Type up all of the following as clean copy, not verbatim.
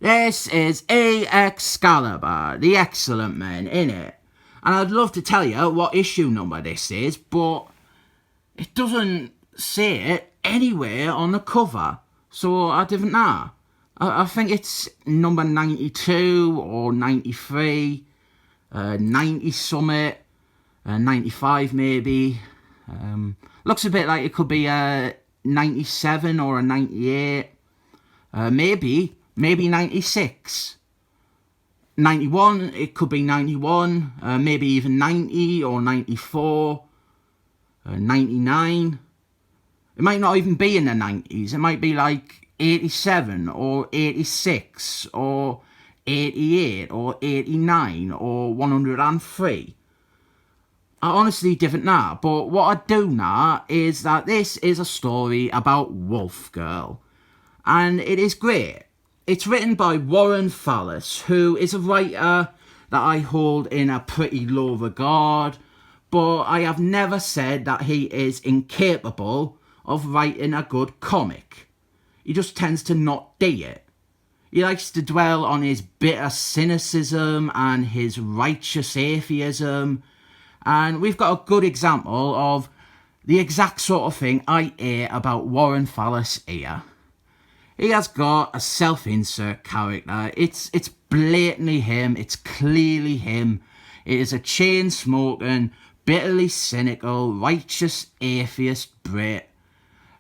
This is Excalibur, the Excellent Men, innit? And I'd love to tell you what issue number this is, but it doesn't say it anywhere on the cover, so I didn't know. I think it's number 92 or 93, 90 summit, 95 maybe. Looks a bit like it could be a 97 or a 98, maybe 96. 91, it could be 91, maybe even 90 or 94, 99. It might not even be in the 90s, it might be like 87 or 86 or 88 or 89 or 103. I honestly didn't know, but what I do know is that this is a story about Wolf Girl, and it is great. It's written by Warren Fallis, who is a writer that I hold in a pretty low regard, but I have never said that he is incapable of writing a good comic. He just tends to not do it. He likes to dwell on his bitter cynicism and his righteous atheism, and we've got a good example of the exact sort of thing I hear about Warren Fallis here. He has got a self-insert character. It's blatantly him. It's clearly him. It is a chain-smoking, bitterly cynical, righteous atheist Brit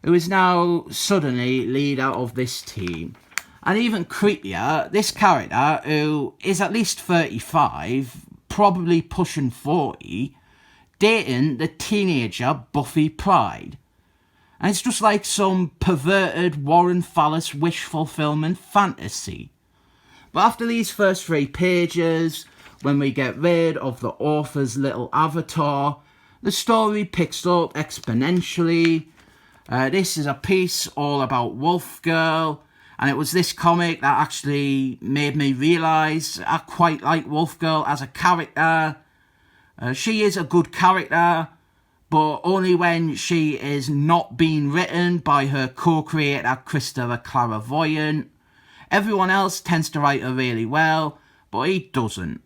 who is now suddenly leader of this team. And even creepier, this character, who is at least 35, probably pushing 40, dating the teenager Buffy Pride. And it's just like some perverted Warren Fallis wish fulfillment fantasy. But after these first 3 pages, when we get rid of the author's little avatar, the story picks up exponentially. This is a piece all about Wolf Girl, and it was this comic that actually made me realise I quite like Wolf Girl as a character. She is a good character, but only when she is not being written by her co-creator Christopher Clairvoyant. Everyone else tends to write her really well, but he doesn't.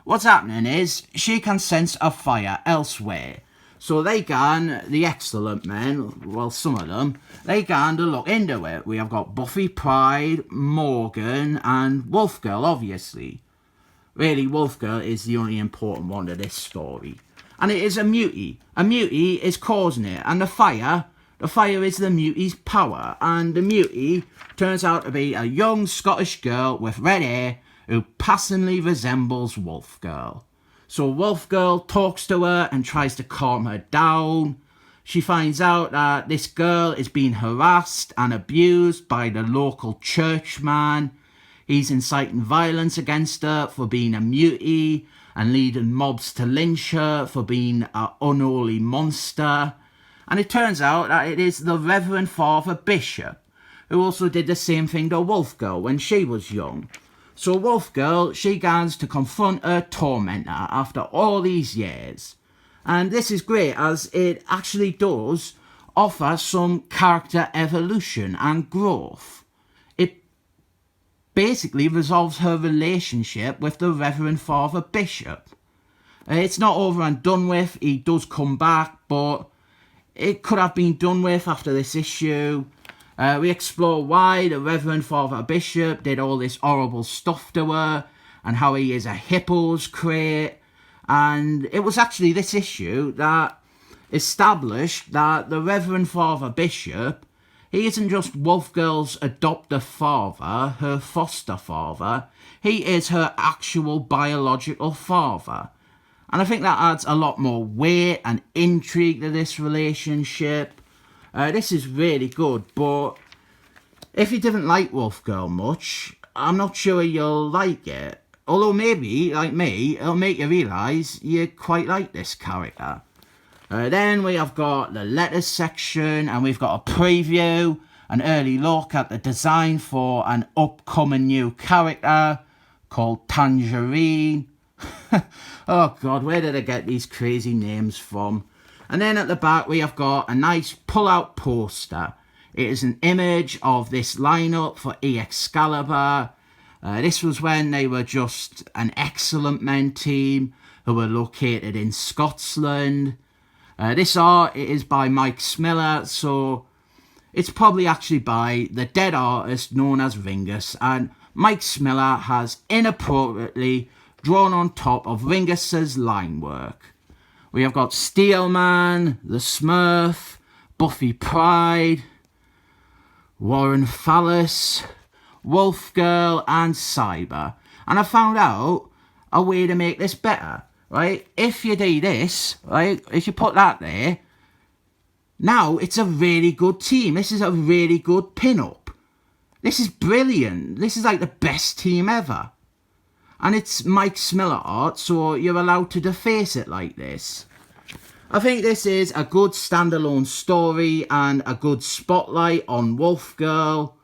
What's happening is she can sense a fire elsewhere. So they can, the Excellent Men, well some of them, they can to look into it. We have got Buffy Pride, Morgan and Wolf Girl obviously. Really, Wolf Girl is the only important one to this story. And it is a mutie. A mutie is causing it. And the fire is the mutie's power. And the mutie turns out to be a young Scottish girl with red hair who passingly resembles Wolf Girl. So Wolf Girl talks to her and tries to calm her down. She finds out that this girl is being harassed and abused by the local churchman. He's inciting violence against her for being a mutie and leading mobs to lynch her for being an unholy monster. And it turns out that it is the Reverend Father Bishop, who also did the same thing to Wolf Girl when she was young. So Wolf Girl, she goes to confront her tormentor after all these years. And this is great as it actually does offer some character evolution and growth. It basically resolves her relationship with the Reverend Father Bishop. It's not over and done with, he does come back, but it could have been done with after this issue. We explore why the Reverend Father Bishop did all this horrible stuff to her and how he is a hippo's crate. And it was actually this issue that established that the Reverend Father Bishop, he isn't just Wolf Girl's adoptive father, her foster father, he is her actual biological father. And I think that adds a lot more weight and intrigue to this relationship. This is really good, but if you didn't like Wolf Girl much, I'm not sure you'll like it. Although maybe, like me, it'll make you realise you quite like this character. Then we have got the letters section, and we've got a preview, an early look at the design for an upcoming new character called Tangerine. Oh god, where did I get these crazy names from? And then at the back we have got a nice pull-out poster. It is an image of this lineup for Excalibur. This was when they were just an excellent men team who were located in Scotland. This art is by Mike Smiller, so it's probably actually by the dead artist known as Ringus, and Mike Smiller has inappropriately drawn on top of Ringus's line work. We have got Steelman, the Smurf, Buffy Pride, Warren Fallis, Wolf Girl and Cyber. And I found out a way to make this better, right? If you do this, right, if you put that there, now it's a really good team. This is a really good pin-up. This is brilliant. This is like the best team ever. And it's Mike Smiller art, so you're allowed to deface it like this. I think this is a good standalone story and a good spotlight on Wolf Girl.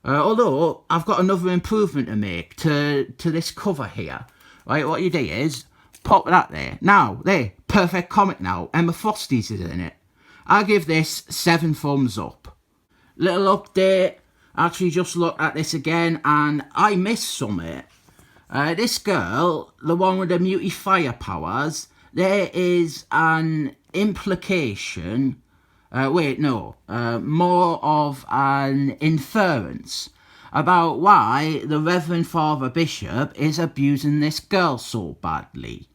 Although, I've got another improvement to make to this cover here. Right, what you do is, pop that there. Now, there, perfect comic now. Emma Frosty's is in it. I'll give this 7 thumbs up. Little update. I actually just looked at this again and I missed something. This girl, the one with the muty fire powers, there is an implication, more of an inference about why the Reverend Father Bishop is abusing this girl so badly.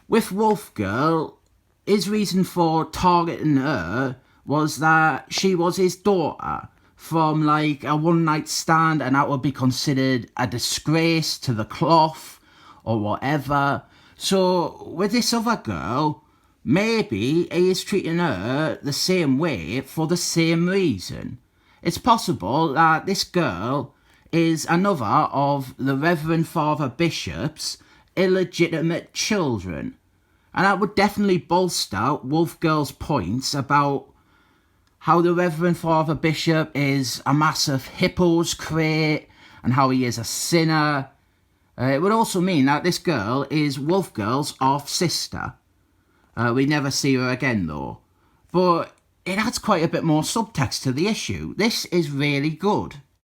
With Wolf Girl, his reason for targeting her was that she was his daughter from like a one-night stand, and that would be considered a disgrace to the cloth or whatever. So with this other girl, maybe he is treating her the same way for the same reason. It's possible that this girl is another of the Reverend Father Bishop's illegitimate children. And that would definitely bolster Wolf Girl's points about how the Reverend Father Bishop is a massive hippos crate and how he is a sinner. It would also mean that this girl is Wolf Girl's half-sister. We never see her again though. But it adds quite a bit more subtext to the issue. This is really good.